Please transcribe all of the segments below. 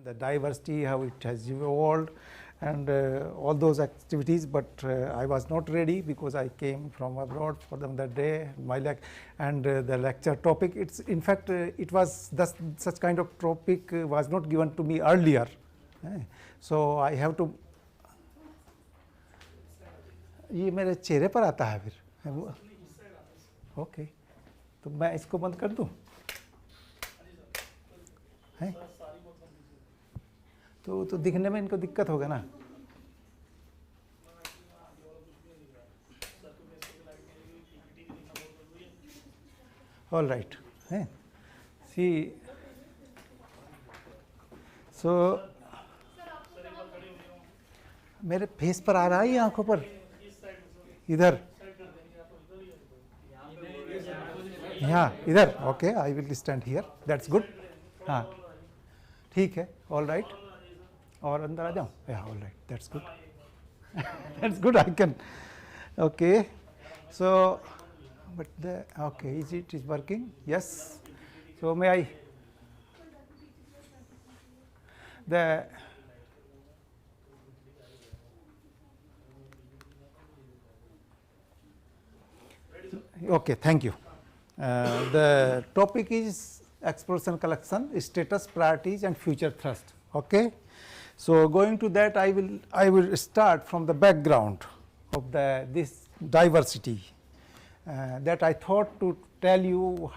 the diversity, how it has evolved, and all those activities, but I was not ready because I came from abroad for them that day. The lecture topic, it's in fact it was such kind of topic was not given to me earlier, so I have to. ये मेरे चेहरे पर आता है फिर okay, तो मैं इसको बंद कर दूं है, तो दिखने में इनको दिक्कत होगा ना. ऑल राइट है, सी सो मेरे फेस पर आ रहा है, आंखों पर इधर, यहाँ इधर. Okay, I will stand here, that's good. हाँ ठीक है, ऑल राइट. और अंदर आ जाऊँ, all right, that's good. That's good, I can. Okay, so but the okay, is it is working? Yes. So may I the okay, thank you. The topic is exploration collection, status, priorities and future thrust. Okay, so going to that, I will start from the background of this diversity that I thought to tell you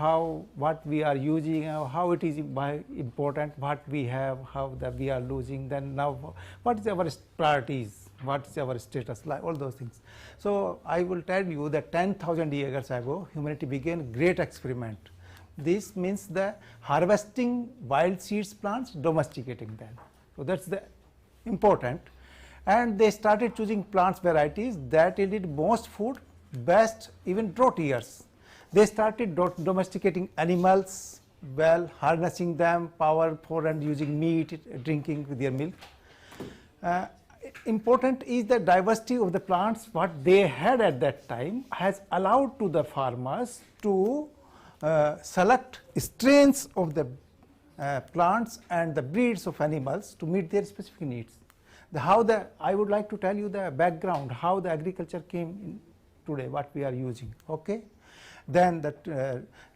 what we are using, how it is important, what we have, how that we are losing, then now what is our priorities, what is our status, like all those things. So I will tell you that 10,000 years ago humanity began great experiment. This means the harvesting wild seeds plants, domesticating them. So that's the important, and they started choosing plants varieties that yielded most food, best even drought years. They started domesticating animals, well, harnessing them, power for and using meat, drinking their milk. Important is the diversity of the plants what they had at that time has allowed to the farmers to select strains of the plants and the breeds of animals to meet their specific needs. I would like to tell you the background, how the agriculture came in today, what we are using. Okay, then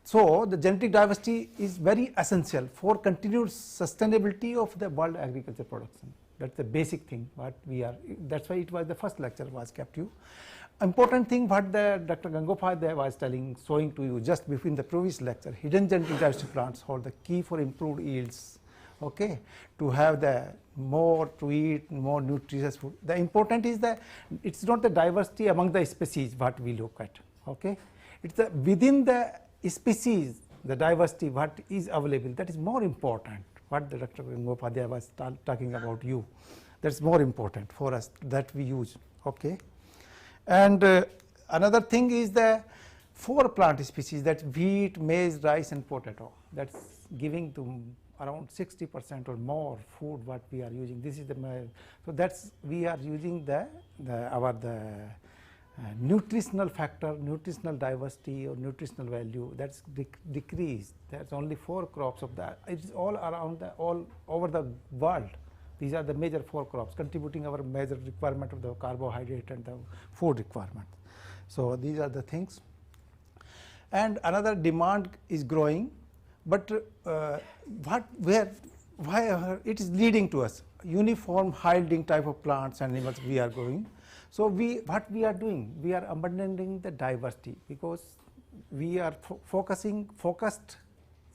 so the genetic diversity is very essential for continued sustainability of the world agriculture production. That's the basic thing what we are, that's why it was the first lecture was kept you. Important thing what the Dr. Gangopadhyay was showing to you just before in the previous lecture, hidden genetic diversity plants hold the key for improved yields. Okay, to have the more to eat, more nutritious food. The important is that it's not the diversity among the species what we look at. Okay, it's the within the species, the diversity what is available, that is more important. What the Dr. Gangopadhyay was talking about you, that's more important for us that we use. Okay, and another thing is the 4 plant species, that's wheat, maize, rice and potato, that's giving to around 60% or more food what we are using. This is the so that's we are using the nutritional factor, nutritional diversity or nutritional value, that's decreased. There's only 4 crops of that. It is all around all over the world. These are the major 4 crops contributing our major requirement of the carbohydrate and the food requirement. So these are the things. And another demand is growing, but why it is leading to us uniform high yielding type of plants and animals we are growing. So what we are doing, we are abandoning the diversity because we are focused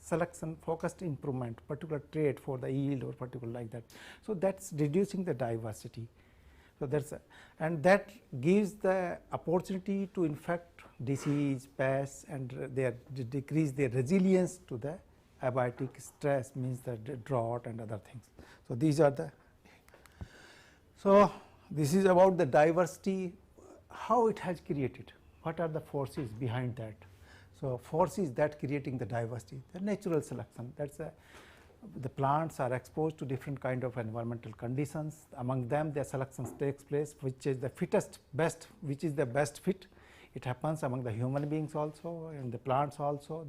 selection, focused improvement, particular trait for the yield or particular like that. So that's reducing the diversity. So and that gives the opportunity to infect disease, pests, and decrease their resilience to the abiotic stress, means the drought and other things. So these are the. So this is about the diversity, how it has created, what are the forces behind that. So forces that creating the diversity, the natural selection, that's the plants are exposed to different kind of environmental conditions. Among them the selections takes place, which is the fittest best, which is the best fit. It happens among the human beings also and the plants also.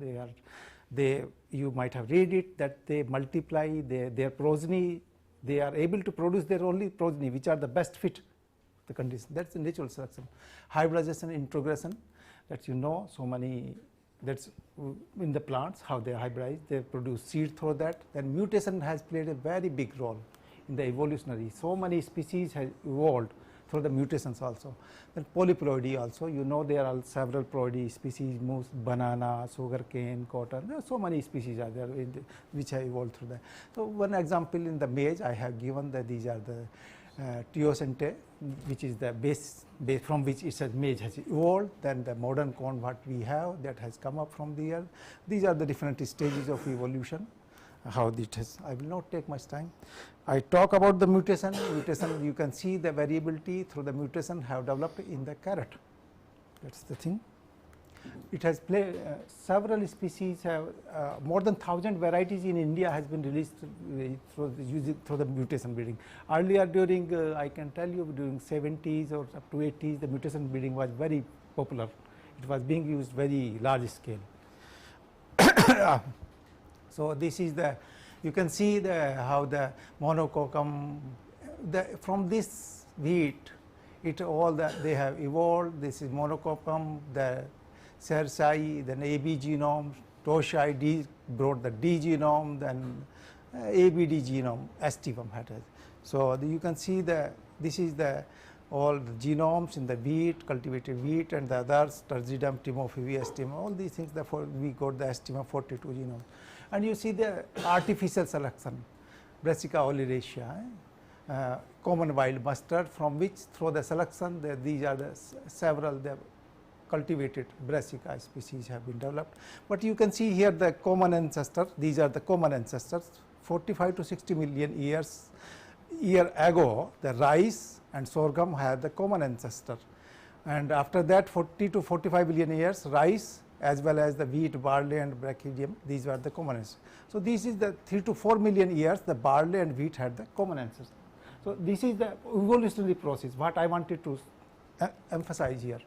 You might have read it that they multiply, their progeny They are able to produce their only progeny, which are the best fit the condition. That's the natural selection. Hybridization, introgression, that you know, so many, that's in the plants, how they hybridize, they produce seed through that. Then mutation has played a very big role in the evolutionary. So many species have evolved through the mutations also. Then polyploidy also, you know, there are several ploidy species, moose, banana, sugarcane, cotton, there are so many species are there which have evolved through that. So one example in the maize I have given that these are the teosinte, which is the base from which its maize has evolved. Then the modern corn what we have, that has come up from there. These are the different stages of evolution, how it has. I will not take much time. I talk about the mutation. Mutation, you can see the variability through the mutation have developed in the carrot. That's the thing. It has played, several species have, more than 1,000 varieties in India has been released through the mutation breeding. Earlier during, I can tell you, during 70s or up to 80s, the mutation breeding was very popular. It was being used very large scale. So this is the, you can see the how the monococcum, from this wheat, it all they have evolved. This is monococcum, the Cerci, then AB genome, Toshai D brought the D genome, then ABD genome, ST1 had it. So you can see the, this is the all the genomes in the wheat, cultivated wheat, and the others, Terzidum, Timophilae, STM, all these things, therefore we got the STM 42 genome. And you see the artificial selection, Brassica oleracea, common wild mustard, from which through the selection these are the several the cultivated Brassica species have been developed. But you can see here the common ancestor, these are the common ancestors. 45 to 60 million years ago, the rice and sorghum had the common ancestor, and after that 40 to 45 million years, rice as well as the wheat, barley and brachidium, these were the common ancestors. So this is the 3 to 4 million years the barley and wheat had the common ancestor. So this is the evolutionary process what I wanted to emphasize here.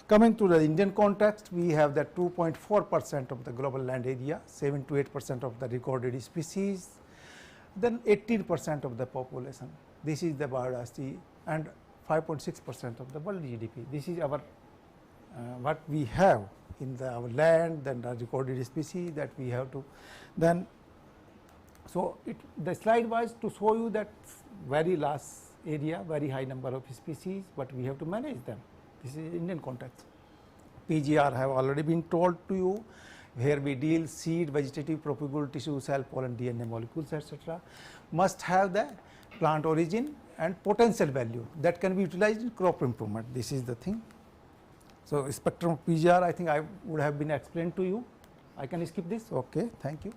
Coming to the Indian context, we have the 2.4% of the global land area, 7 to 8% of the recorded species, then 18% of the population. This is the biodiversity, and 5.6% of the world GDP. This is our what we have in our land, then the recorded species that we have to then. So the slide was to show you that very large area, very high number of species, but we have to manage them. This is Indian context. PGR have already been told to you, where we deal seed, vegetative, propagule, tissue, cell, pollen, DNA molecules, etc. Must have the plant origin and potential value that can be utilized in crop improvement. This is the thing. So spectrum of PGR, I think I would have been explained to you. I can skip this. Okay, thank you.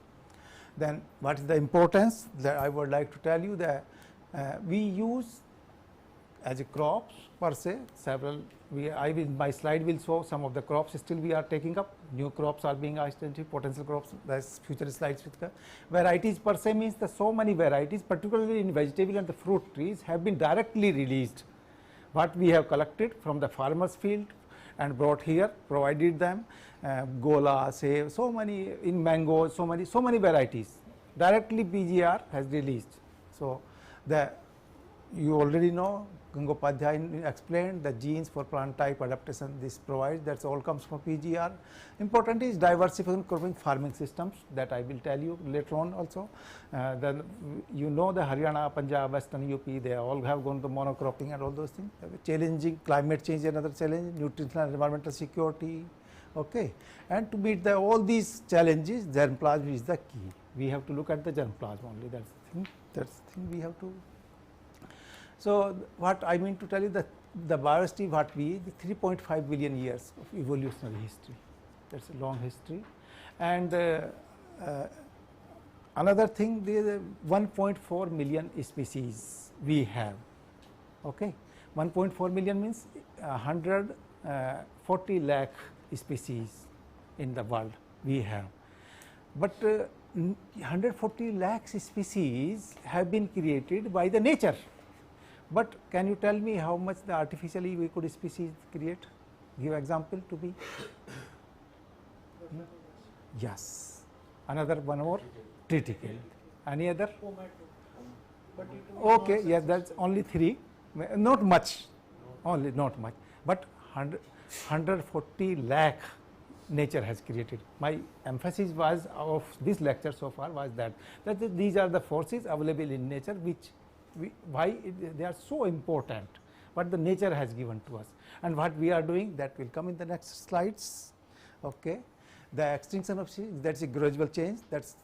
Then what is the importance that I would like to tell you that we use as a crops per se several. My slide will show some of the crops still we are taking up. New crops are being identified, potential crops. That's future slides with the varieties per se means the so many varieties, particularly in vegetable and the fruit trees, have been directly released. What we have collected from the farmer's field and brought here, provided them, gola, say, so many in mangoes, so many varieties. Directly PGR has released. So you already know. Gangopadhyay explained the genes for plant type adaptation this provides, that's all comes from PGR. Important is diversification cropping farming systems that I will tell you later on also. Then you know the Haryana, Punjab, Western UP, they all have gone to monocropping and all those things. Challenging climate change, another challenge, nutritional and environmental security. Okay, and to meet all these challenges, germplasm is the key. We have to look at the germplasm only. That's the thing we have to. So what I mean to tell you that the biodiversity what the 3.5 billion years of evolutionary history. That's a long history. And another thing, there 1.4 million species we have. Okay, 1.4 million means 140 lakh species in the world we have. But 140 lakhs species have been created by the nature. But can you tell me how much the artificially we could species create? Give example to be. Yes. Another one more? Triticale. Any other? But it was Okay, not yes, that's only 3, not much, only not much, but 140 lakh nature has created. My emphasis was of this lecture so far was that these are the forces available in nature which they are so important, what the nature has given to us, and what we are doing, that will come in the next slides. Okay, the extinction of species, that's a gradual change, that's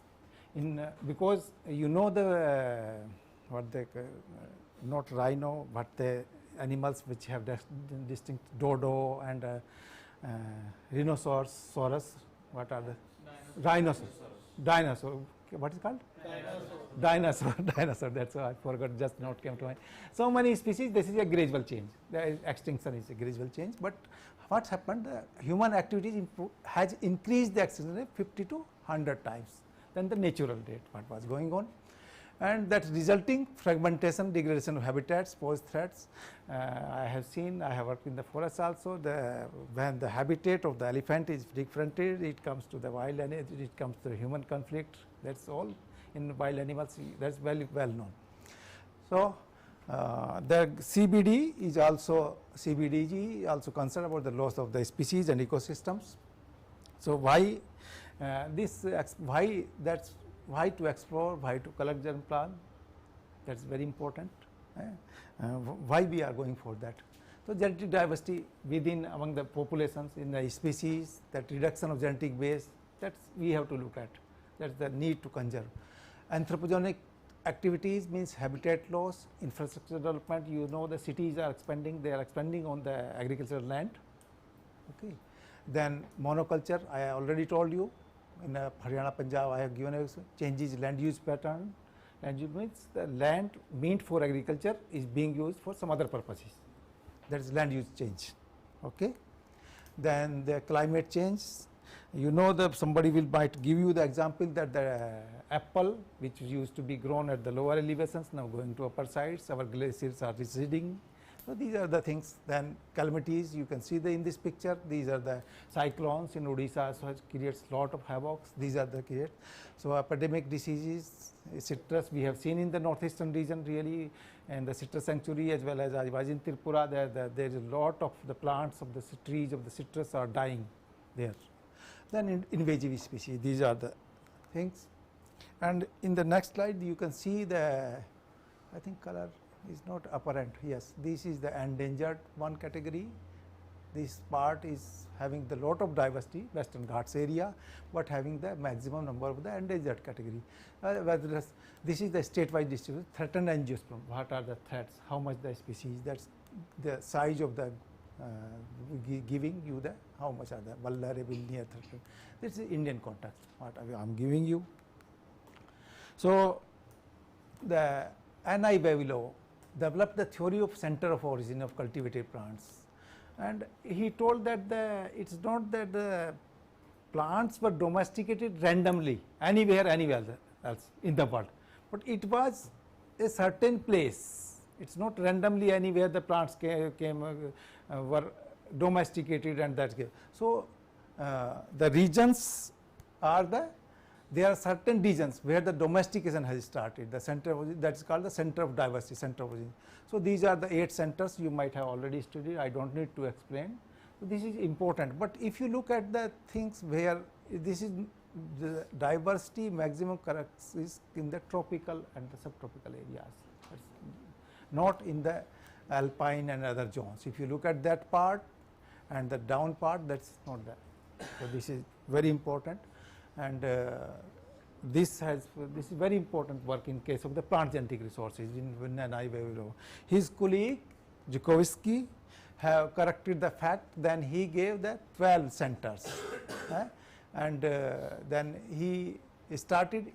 in because you know the what they not rhino, but the animals which have distinct dodo and rhinoceros, what are the dinosaur, what is called dinosaur, that's why I forgot, just not came to mind. So many species, this is a gradual change, the extinction is a gradual change, but what's happened, human activities has increased the extinction rate 50 to 100 times than the natural rate what was going on, and that resulting fragmentation, degradation of habitats pose threats. I have seen, I have worked in the forest also, when the habitat of the elephant is differentiated, it comes to the wild and it comes to the human conflict, that's all in wild animals, that's very well known. So the CBD is also, CBDG also concerned about the loss of the species and ecosystems. So why why to explore, why to collect germ plant, that's very important. Why we are going for that? So genetic diversity within among the populations in the species, that reduction of genetic base, that's we have to look at, that's the need to conserve. Anthropogenic activities means habitat loss, infrastructure development, you know the cities are expanding, they are expanding on the agricultural land. Okay. Then monoculture, I already told you, in Haryana, Punjab, I have given a changes land use pattern. Land use means the land meant for agriculture is being used for some other purposes. That is land use change. Okay. Then the climate change. You know that somebody might give you the example that the apple which used to be grown at the lower elevations now going to upper sides, our glaciers are receding. So these are the things. Then calamities, you can see in this picture, these are the cyclones in Odisha, so it creates lot of havocs, these are the create. So epidemic diseases, citrus we have seen in the northeastern region really, and the citrus sanctuary, as well as I was in Tripura, there is a lot of the plants of the trees of the citrus are dying there. Then invasive species, these are the things. And in the next slide you can see the, I think color is not apparent, yes, this is the endangered one category. This part is having the lot of diversity, Western Ghats area, but having the maximum number of the endangered category. Whereas this is the statewide distribution, threatened angiosperm, what are the threats, how much the species, that's the size of the giving you the how much are the vulnerable, near threatened. This is Indian context, what I am giving you. So the N.I. Wawilo developed the theory of center of origin of cultivated plants, and he told that it's not that the plants were domesticated randomly anywhere else in the world, but it was a certain place, it's not randomly anywhere the plants were domesticated, and that so the regions are there are certain regions where the domestication has started, the center of origin, that is called the center of diversity, center of origin. So these are the 8 centers you might have already studied, I don't need to explain. So this is important, but if you look at the things where this is the diversity maximum is in the tropical and the subtropical areas, not in the alpine and other zones. If you look at that part and the down part, that's not that. So this is very important. And this is very important work in case of the plant genetic resources in N.I. Wawilo. His colleague Zhukovsky have corrected the fact, then he gave the 12 centers and then he started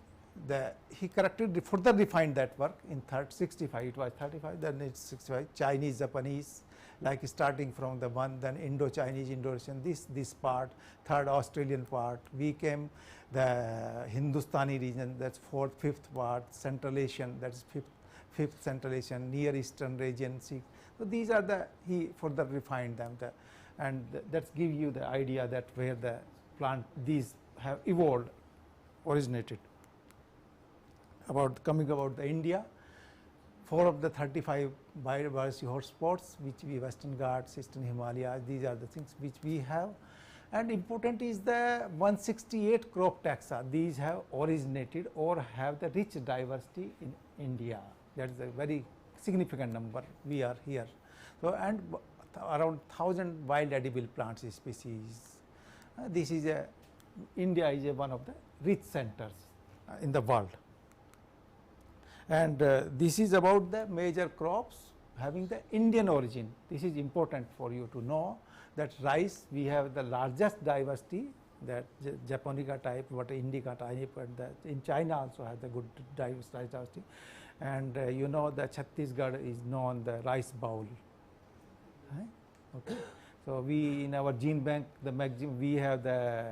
he corrected, further refined that work in 65, it was 35, then it's 65, Chinese, Japanese, like starting from the one, then Indo-Chinese, Indo-Russian, this part, third Australian part, we came the Hindustani region, that's 4th, 5th part, Central Asian, that's 5th Central Asian, Near Eastern region, 6th. So these are he further refined them, and that's give you the idea that where the plant, these have evolved, originated. Coming about the India, 4 of the 35 biodiversity hotspots, which we Western Ghats, Eastern Himalayas, these are the things which we have. And important is the 168 crop taxa, these have originated or have the rich diversity in India. That is a very significant number we are here. So, and around 1000 wild edible plants species. This is India is one of the rich centers in the world. And this is about the major crops having the Indian origin. This is important for you to know that rice, we have the largest diversity, that Japonica type, what Indica type, and in China also has the good diversity. And you know the Chhattisgarh is known the rice bowl. Right? Okay. So we in our gene bank, the maximum we have the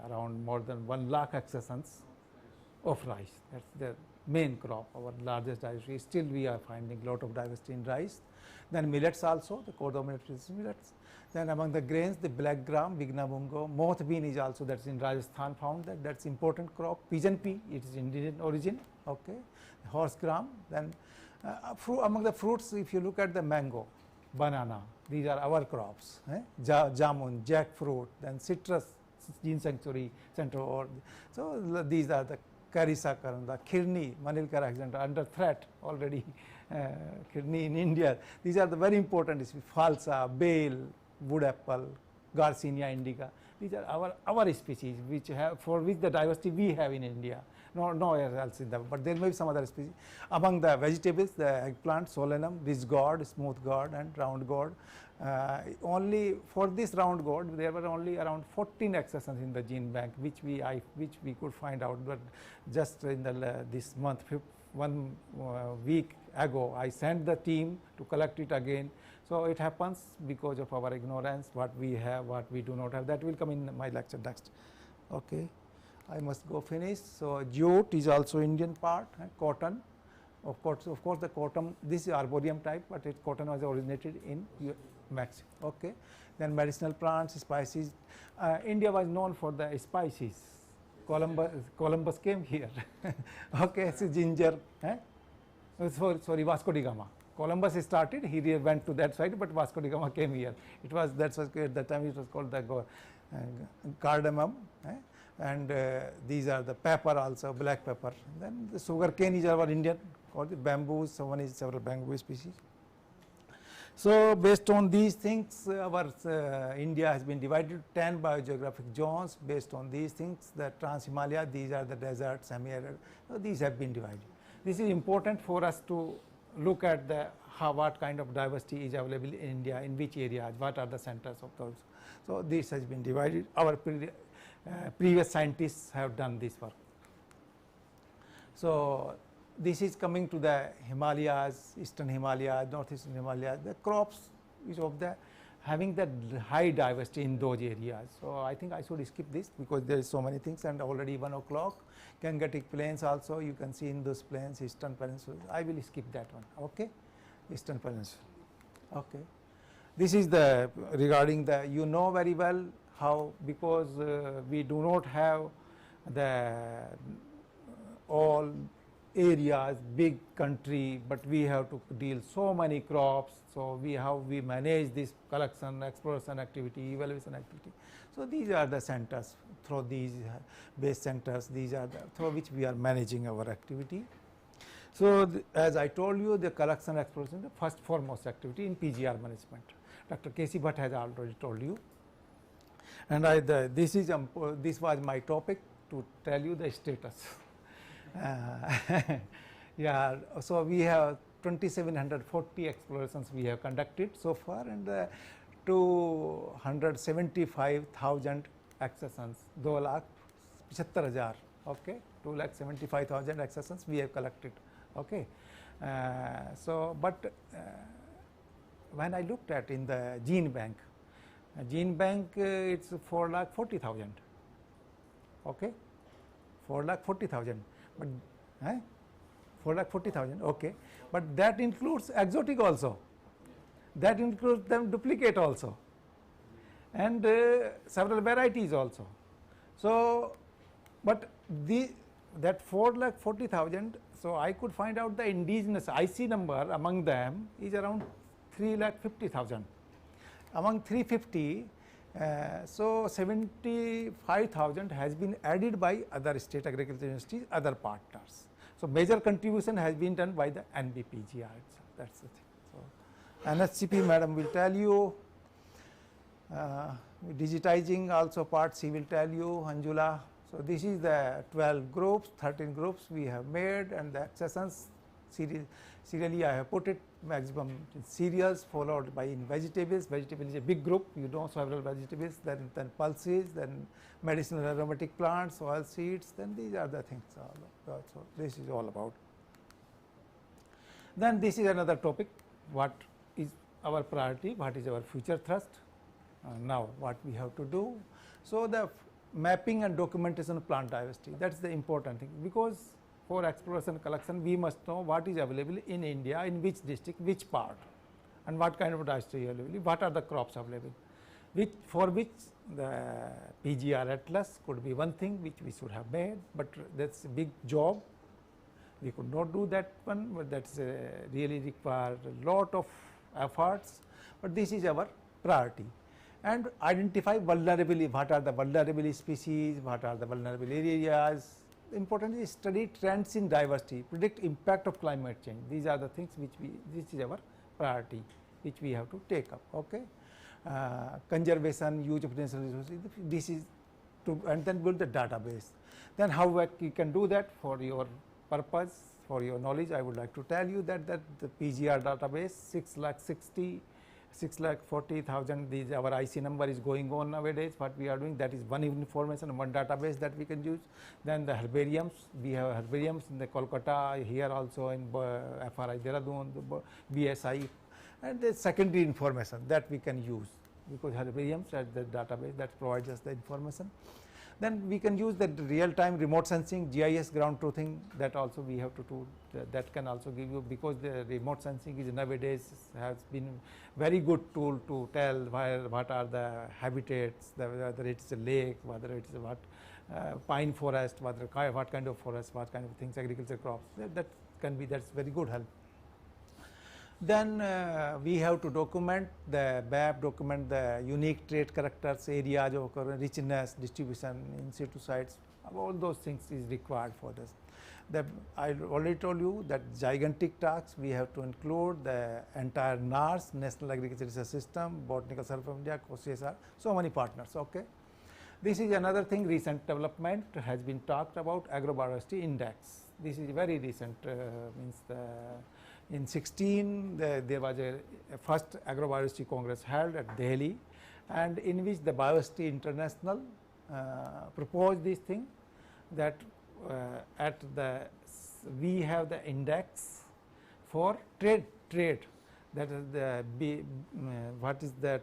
around more than 1 lakh accessions of rice. That's the main crop, our largest diversity. Still we are finding a lot of diversity in rice. Then millets also, the codominant millets. Then among the grains, the black gram, Vigna Bungo, moth bean is also, that's in Rajasthan found, that's important crop. Pigeon pea, it is Indian origin, okay. Horse gram. Then among the fruits, if you look at the mango, banana, these are our crops. Jamun, jackfruit, then citrus, gene sanctuary, central. So these are the Karisakar, the Khirni, Manilkar accent under threat already. Khirni in India. These are the very important species. Falsa, bale, wood apple, Garcinia indica. These are our species which have, for which the diversity we have in India. Nowhere else in the, but there may be some other species. Among the vegetables, the eggplant, solanum, ridge gourd, smooth gourd, and round gourd. Only for this round gourd, there were only around 14 accessions in the gene bank, which we could find out. But just in the this month, 1 week ago, I sent the team to collect it again. So it happens because of our ignorance, what we have, what we do not have. That will come in my lecture next. Okay. I must go finish. So jute is also Indian part, cotton. Of course, the cotton, this is arboreum type, but cotton was originated in Mexico. Okay. Then medicinal plants, spices. India was known for the spices. Columbus came here. Okay, so ginger. Sorry, Vasco da Gama. Columbus started, he went to that side, but Vasco da Gama came here. It was, at that time it was called the cardamom. And these are the pepper also, black pepper. Then the sugar cane is our Indian, called the bamboo, so one is several bamboo species. So based on these things, our India has been divided to 10 biogeographic zones. Based on these things, the Trans-Himalaya, these are the deserts, semi-arid, so these have been divided. This is important for us to look at the what kind of diversity is available in India, in which areas, what are the centers of those. So this has been divided. Our previous scientists have done this work. So this is coming to the Himalayas, Eastern Himalayas, Northeastern Himalayas, the crops is of the having that high diversity in those areas. So I think I should skip this because there is so many things, and already 1 o'clock. Gangetic plains also you can see in those plains, Eastern Peninsula. I will skip that one. Okay, Eastern Peninsula. Okay, this is the regarding the, you know very well how, because we do not have the all areas, big country, but we have to deal so many crops. So we manage this collection, exploration activity, evaluation activity. So these are the centers, through these base centers, these are the, through which we are managing our activity. So as I told you, the collection exploration, the first foremost activity in PGR management. Dr. K.C. Bhatt has already told you. And this was my topic to tell you the status. Yeah, so we have 2,740 explorations we have conducted so far, and 275,000 accessions, 2,75,000, okay, 2,75,000 accessions we have collected, okay. So, but when I looked at in the gene bank, it's 4,40,000, okay, 4,40,000. But 4,40,000, okay, but that includes exotic also, that includes them duplicate also, and several varieties also. So, but that 4,40,000, so I could find out the indigenous IC number among them is around 3,50,000. Among 350, so 75,000 has been added by other state agriculture universities, other partners. So major contribution has been done by the NBPGR. That's the thing. So NSCP madam will tell you, digitizing also part she will tell you, Anjula. So this is the 12 groups, 13 groups we have made, and the accessions serially I have put it maximum in cereals, followed by in vegetables. Vegetable is a big group, you know, several vegetables, then pulses, then medicinal aromatic plants, oil seeds, then these are the things. So this is all about. Then this is another topic, what is our priority, what is our future thrust, now what we have to do. So the mapping and documentation of plant diversity, that is the important thing, because for exploration collection we must know what is available in India, in which district, which part, and what kind of diversity is available, what are the crops available, for which the PGR atlas could be one thing which we should have made, but that's a big job. We could not do that one, but that's really require a lot of efforts, but this is our priority. And identify vulnerability, what are the vulnerable species, what are the vulnerable areas. Important is study trends in diversity, predict impact of climate change. These are the things which this is our priority, which we have to take up. Okay, conservation, use of natural resources. This is to, and then build the database. Then how you can do that for your purpose, for your knowledge. I would like to tell you that the PGR database 6,40,000, this our IC number is going on nowadays. What we are doing, that is one information, one database that we can use. Then the herbariums, we have herbariums in the Kolkata, here also in FRI Dehradun, BSI, and the secondary information that we can use, because herbariums are the database that provides us the information. Then we can use the real-time remote sensing, GIS ground truthing, that also we have to do, that can also give you, because the remote sensing is nowadays has been very good tool to tell what are the habitats, whether it is a lake, whether it is what pine forest, what kind of forest, what kind of things, agriculture crops, that can be, that's very good help. Then we have to document the BAP, document the unique trait characters, areas of occurrence, richness, distribution, in situ sites, all those things is required for this. I already told you that gigantic tasks, we have to include the entire NARS, National Agriculture Research System, Botanical Survey of India, COSAR, so many partners. Okay. This is another thing, recent development has been talked about, agrobiodiversity index. This is very recent, means in 16 there was a first agrobiodiversity congress held at Delhi, and in which the Biodiversity International proposed this thing, that we have the index for trade, that is the what is that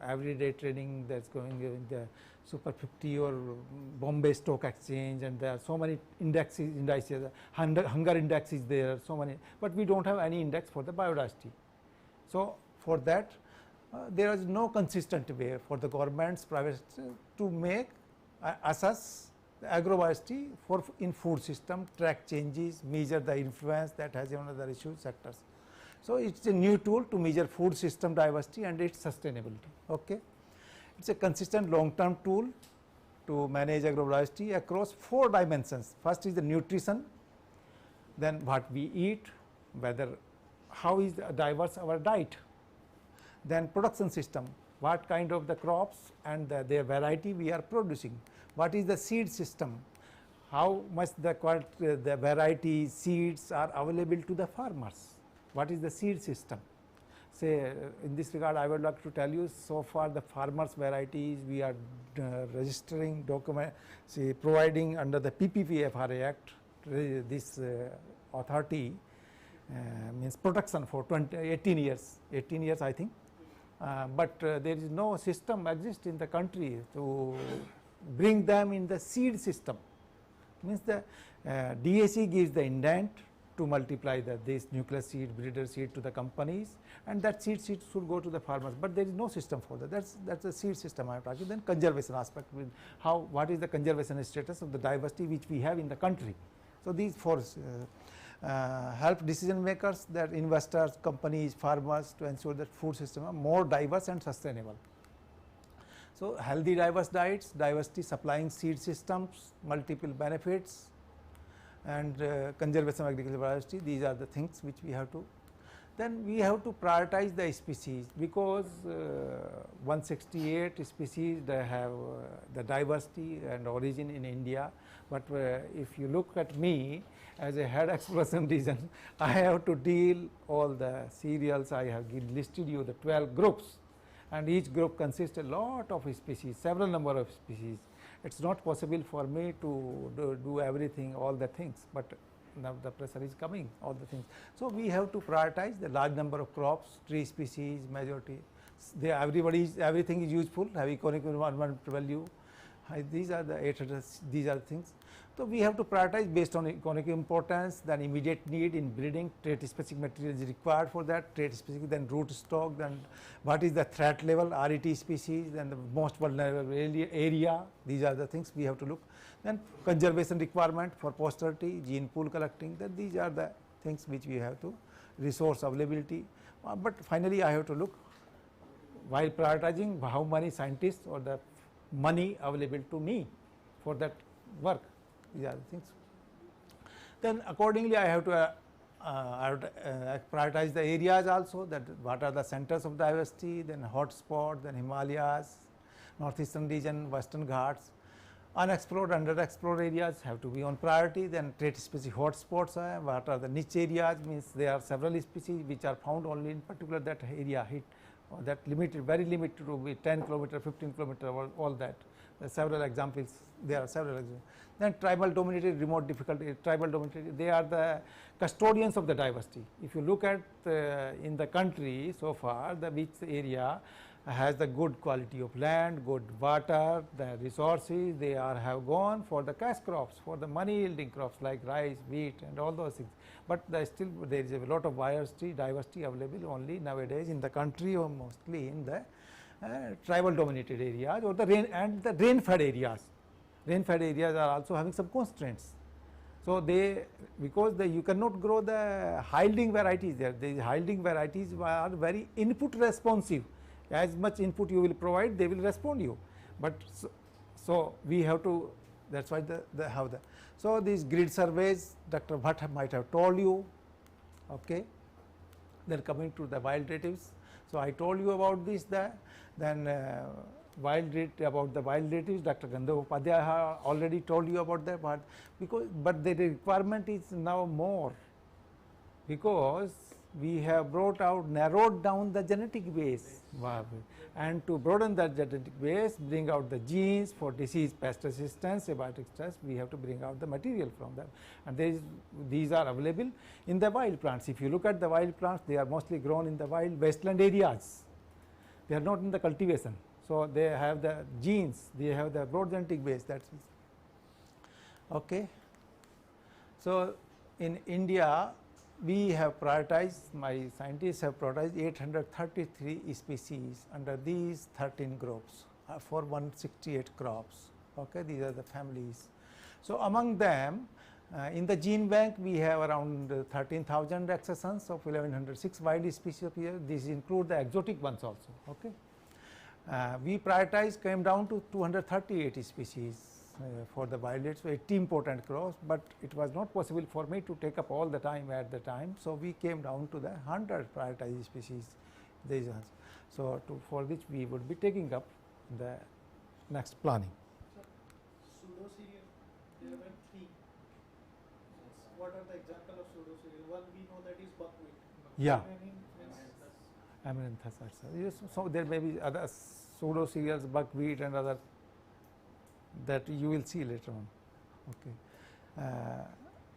everyday trading that's going in the Super 50 or Bombay Stock Exchange, and there are so many indices, hunger index is there, so many, but we don't have any index for the biodiversity. So for that there is no consistent way for the governments, private to make assess the agrobiodiversity for in food system, track changes, measure the influence that has on other issues sectors. So it's a new tool to measure food system diversity and its sustainability. Okay, it's a consistent long-term tool to manage agrobiodiversity across 4 dimensions. First is the nutrition, then what we eat, whether how is diverse our diet, then production system, what kind of the crops and their variety we are producing, what is the seed system, how much the variety seeds are available to the farmers. What is the seed system? Say in this regard, I would like to tell you, so far the farmers varieties we are registering, providing under the PPPFRA Act, this authority means protection for 18 years I think, but there is no system exists in the country to bring them in the seed system. Means the DAC gives the indent to multiply this nucleus seed, breeder seed to the companies, and that seed should go to the farmers, but there is no system for that. That's the seed system I am talking. Then conservation aspect, with what is the conservation status of the diversity which we have in the country. So these four help decision makers, that investors, companies, farmers, to ensure that food system are more diverse and sustainable. So healthy diverse diets, diversity supplying seed systems, multiple benefits, and conservation of agricultural diversity, these are the things which we have to. Then we have to prioritize the species, because 168 species they have the diversity and origin in India, but if you look at me as a head exploration region, I have to deal all the cereals. I have listed you the 12 groups, and each group consists a lot of species, several number of species. It's not possible for me to do everything, all the things, but now the pressure is coming, all the things. So we have to prioritize the large number of crops, tree species, majority. Everything is useful, have economic environmental value. These are the 800, these are the things. So we have to prioritize based on economic importance, then immediate need in breeding, trait specific material is required for that, trait specific, then root stock, then what is the threat level, RET species, then the most vulnerable area, these are the things we have to look. Then conservation requirement for posterity, gene pool collecting, then these are the things which we have to, resource availability. But finally I have to look, while prioritizing, how many scientists or the money available to me for that work. These are the things. Then accordingly I have to prioritize the areas also, that what are the centers of diversity, then hotspot, then Himalayas, northeastern region, western Ghats. Unexplored, underexplored areas have to be on priority. Then trait specific hotspots, what are the niche areas, means there are several species which are found only in particular that area, hit that limited, very limited to be 10 kilometer, 15 kilometer, all that. There are several examples, there are several examples. Then tribal dominated, remote difficulty, tribal dominated, they are the custodians of the diversity. If you look at in the country so far, the which area has the good quality of land, good water, the resources, they have gone for the cash crops, for the money yielding crops like rice, wheat and all those things. But still there is a lot of diversity available only nowadays in the country, or mostly in the tribal dominated areas, or the rain fed areas. Rain fed areas are also having some constraints. So because you cannot grow the high yielding varieties there. The high yielding varieties are very input responsive. As much input you will provide, they will respond you. But so we have to, that's why so these grid surveys, Dr. Bhatt might have told you, okay. Then coming to the wild relatives. So I told you about this, then about the wild relatives, Dr. Gandharv Upadhyaya already told you about that, but the requirement is now more, because we have narrowed down the genetic base, and to broaden that genetic base, bring out the genes for disease, pest resistance, abiotic stress, we have to bring out the material from them, and these are available in the wild plants. If you look at the wild plants, they are mostly grown in the wild wasteland areas, they are not in the cultivation. So they have the genes, they have the broad genetic base, that's okay. So in India, we have prioritized, my scientists have prioritized 833 species under these 13 groups for 168 crops. Okay, these are the families. So among them, in the gene bank, we have around 13,000 accessions of 1106 wild species of here. These include the exotic ones also. Okay, we came down to 238 species. For the violets, 80 important crops, but it was not possible for me to take up all the time at the time. So we came down to the 100 prioritized species. So for which we would be taking up in the next planning. Pseudo cereal, there were 3. What are the example of pseudo cereal? One we know that is buckwheat. Yeah. Amaranthus also. Yes, so there may be other pseudo cereals, buckwheat and other, that you will see later on. Okay.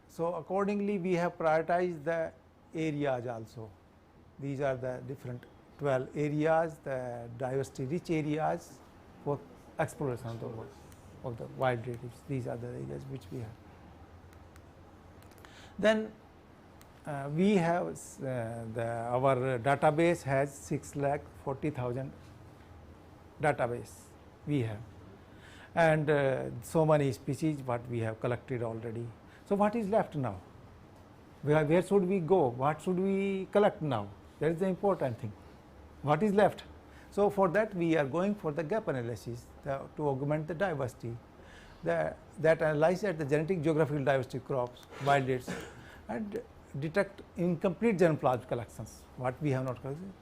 So accordingly we have prioritized the areas also. These are the different 12 areas, the diversity rich areas for exploration of the wild relatives. These are the areas which we have. Then we have our database has 6,40,000 database we have, and so many species what we have collected already. So what is left now? Where should we go? What should we collect now? That is the important thing. What is left? So for that we are going for the gap analysis to augment the diversity. That analyze at the genetic geographical diversity crops, wildlife, and detect incomplete germplasm collections, what we have not collected.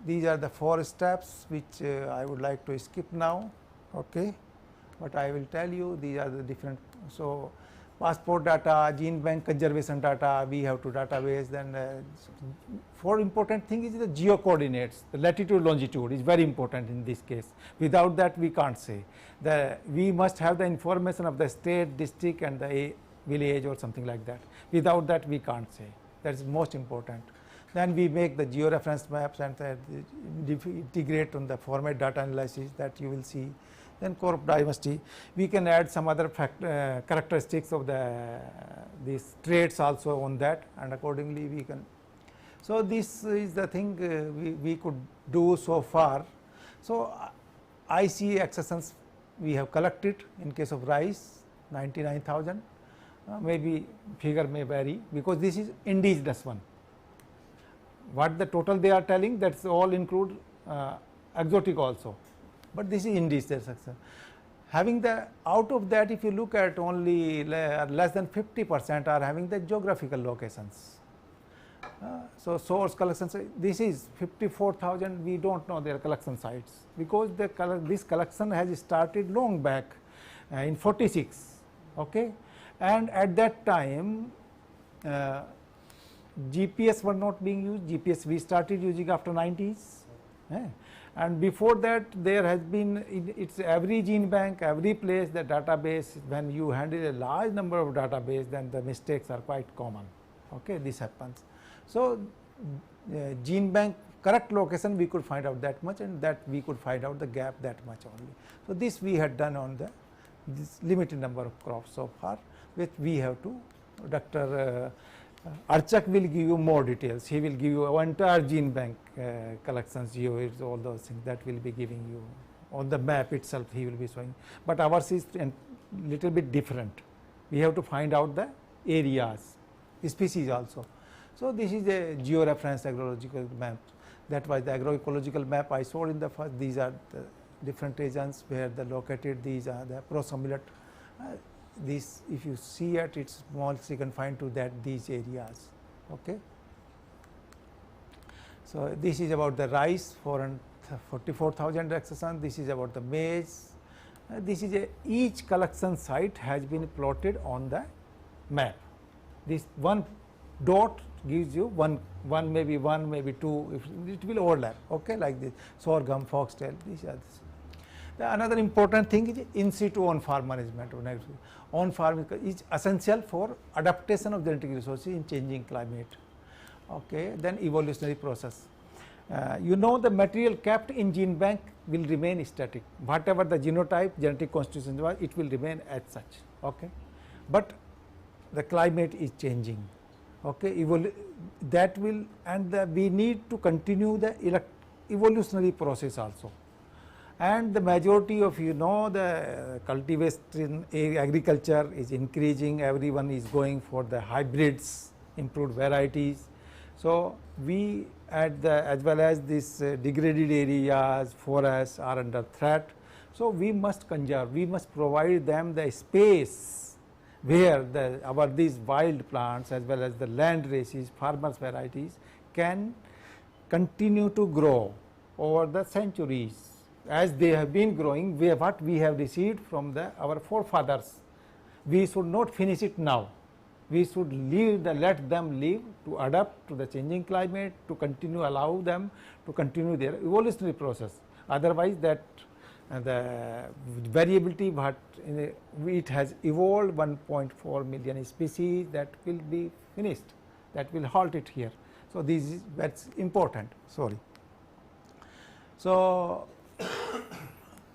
These are the 4 steps which I would like to skip now, okay. But I will tell you these are the different. So passport data, gene bank conservation data, we have to database. Then 4 important thing is the geo coordinates, the latitude longitude is very important in this case. Without that we can't say. We must have the information of the state, district and the village or something like that. Without that we can't say. That is most important. Then we make the georeference maps and integrate on the format data analysis that you will see. Then crop diversity, we can add some other characteristics of these traits also on that, and accordingly we can. So this is the thing we could do so far. So IC accessions we have collected in case of rice 99,000, maybe figure may vary because this is indigenous one. What the total they are telling, that's all include exotic also, but this is indigenous accession. Having the out of that, if you look at only less than 50% are having the geographical locations. So source collections, this is 54,000, we don't know their collection sites because this collection has started long back in 46, okay, and at that time GPS were not being used. GPS we started using after 90s, and before that there has been, it's every gene bank, every place the database, when you handle a large number of database then the mistakes are quite common, okay, this happens. So gene bank correct location we could find out that much, and that we could find out the gap that much only. So this we had done on this limited number of crops so far, which we have to, Dr. Archak will give you more details. He will give you an entire gene bank collections, all those things that will be giving you on the map itself. He will be showing, but ours is a little bit different. We have to find out the areas, species also. So this is a georeference agrological map. That was the agroecological map I showed in the first. These are the different regions where the located. These are the prosumulate. This, if you see at its small, you can find to that these areas, okay. So this is about the rice, 44,000 accession. This is about the maize. This is each collection site has been plotted on the map. This one dot gives you one, maybe 2, if it will overlap, okay, like this. Sorghum, foxtail, these are this. Another important thing is in situ on farm management. On farm is essential for adaptation of genetic resources in changing climate. Okay, then evolutionary process. You know, the material kept in gene bank will remain static. Whatever the genotype, genetic constitution was, it will remain as such. Okay, but the climate is changing. Okay, that will, and we need to continue the evolutionary process also. And the majority of, you know, the cultivation agriculture is increasing. Everyone is going for the hybrids, improved varieties. So we as well as these degraded areas, forests are under threat. So we must conserve, we must provide them the space where these wild plants as well as the land races, farmers varieties can continue to grow over the centuries. As they have been growing, what we have received from our forefathers, we should not finish it now. We should let them live to adapt to the changing climate, to continue, allow them to continue their evolutionary process. Otherwise, that the variability, it has evolved 1.4 million species, that will be finished, that will halt it here. So that's important. Sorry. So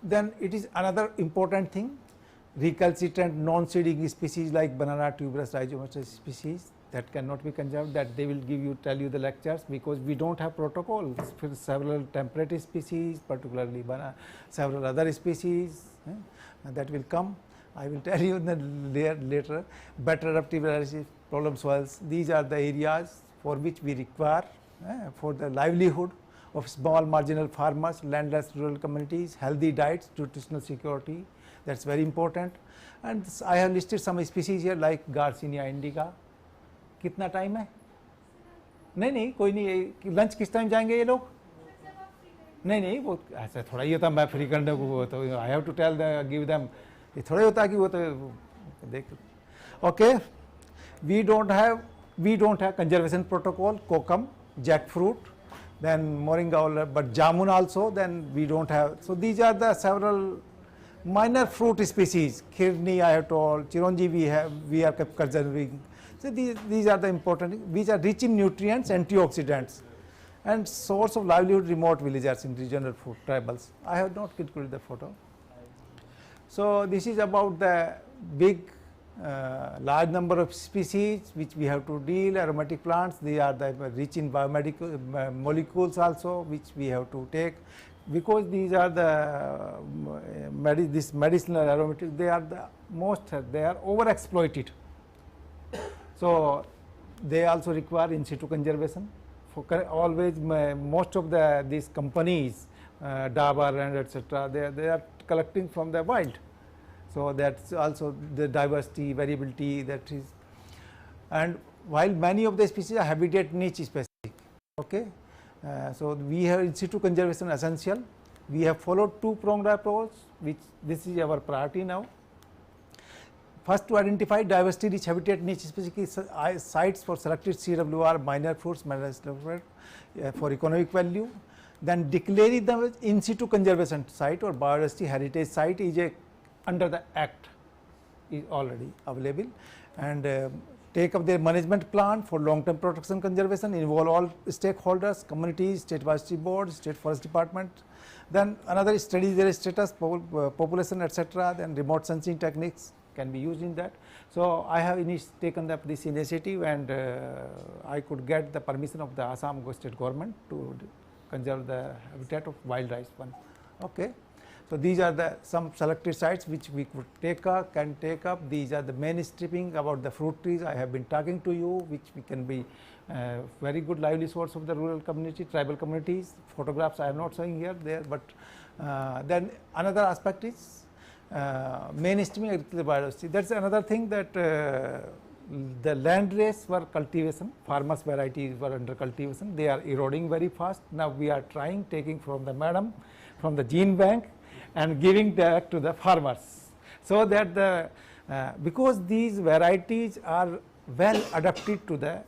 then it is another important thing, recalcitrant non-seeding species like banana tuberous rhizomatous species, that cannot be conserved, that they will tell you the lectures, because we don't have protocols for several temperate species, particularly several other species that will come. I will tell you in the later. Better adaptive analysis, problem soils, these are the areas for which we require for the livelihood of small marginal farmers, landless rural communities, healthy diets, nutritional security, that is very important. And I have listed some species here like Garcinia indica. कितना time है? नहीं नहीं कोई नहीं, lunch किस time जाएंगे ये लोग? नहीं नहीं वो ऐसा थोड़ा ही होता मैं फ्री करने को, तो I have to tell give them, ये थोड़ा ही होता कि वो तो देख. Okay, we don't have conservation protocol, kokum, jackfruit, then moringa, but jamun also, then we don't have. So these are the several minor fruit species. Khirni I have told, chironji we are conserving. So these are the important, which are rich in nutrients, antioxidants, and source of livelihood remote villagers in regional food tribals. I have not included the photo. So this is about the big large number of species which we have to deal. Aromatic plants, they are the rich in biomedical molecules also, which we have to take, because these are the this medicinal aromatic, they are the most, they are overexploited. So they also require in situ conservation. For always most of these companies, Dabur and etc., they are collecting from the wild. So that's also the diversity, variability that is. And while many of the species are habitat niche specific, okay. So we have in situ conservation essential. We have followed two-pronged approach, which this is our priority now. First, to identify diversity rich habitat niche specific sites for selected CWR, minor fruits, for economic value. Then declaring them as in situ conservation site or biodiversity heritage site is under the Act is already available, and take up their management plan for long-term protection conservation, involve all stakeholders, communities, state biodiversity board, state forest department. Then another study their status, population, etc. Then remote sensing techniques can be used in that. So I have taken up this initiative, and I could get the permission of the Assam state government to conserve the habitat of wild rice one. Okay. So these are the some selected sites which we could can take up. These are the main stripping about the fruit trees I have been talking to you, which we can be very good lively source of the rural community, tribal communities. Photographs I am not showing here there, but then another aspect is mainstreaming agricultural biodiversity. That's another thing, that the land race for cultivation, farmers varieties were under cultivation, they are eroding very fast. Now we are trying, taking from the madam, from the gene bank, and giving that to the farmers, so that the because these varieties are well adapted to the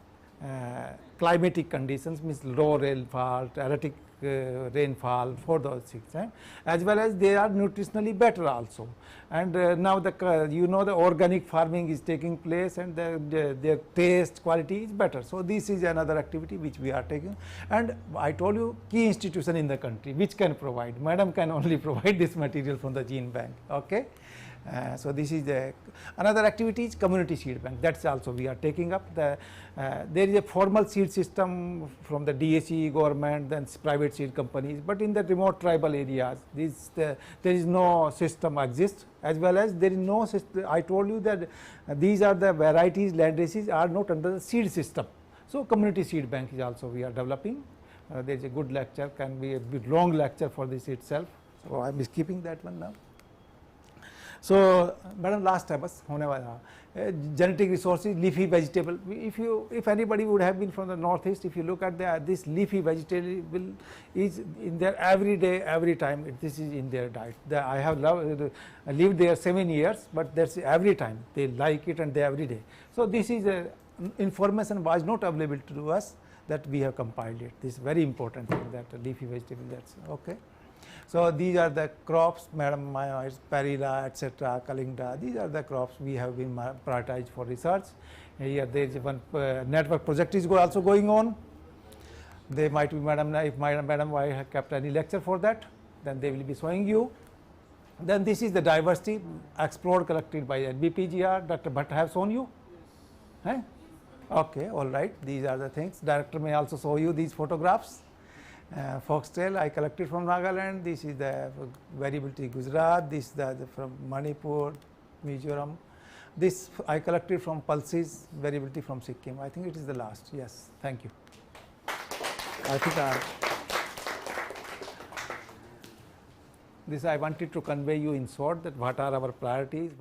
climatic conditions, means low rainfall, erratic rainfall for those things, as well as they are nutritionally better also. And now the you know the organic farming is taking place, and their taste quality is better. So this is another activity which we are taking, and I told you key institution in the country which can provide. Madam can only provide this material from the gene bank. Okay. So this is another activity is community seed bank. That's also we are taking up. There is a formal seed system from the DAC government, then private seed companies, but in the remote tribal areas, there is no system exists, as well as there is no system. I told you that these are the varieties, land races are not under the seed system. So community seed bank is also we are developing. There is a good lecture, can be a bit long lecture for this itself. So I am skipping that one now. So, madam, last time hone wala genetic resources, leafy vegetable. If anybody would have been from the northeast, if you look at this leafy vegetable is in their every day, every time. This is in their diet. I have lived there 7 years, but that's every time they like it and they every day. So this is information was not available to us, that we have compiled it. This is very important thing, that leafy vegetable. That's okay. So these are the crops, madam, perilla, etc., kalinda. These are the crops we have been prioritized for research. Here there is one network project is also going on. They might be, madam, if madam I have kept any lecture for that, then they will be showing you. Then this is the diversity explored, collected by NBPGR. Dr. Bhatt have shown you. Okay, all right. These are the things. Director may also show you these photographs. Foxtail I collected from Nagaland. This is the variability Gujarat. This is the from Manipur, Mizoram. This I collected from pulses variability from Sikkim. I think it is the last. Yes, thank you. I think this I wanted to convey you in short that what are our priorities.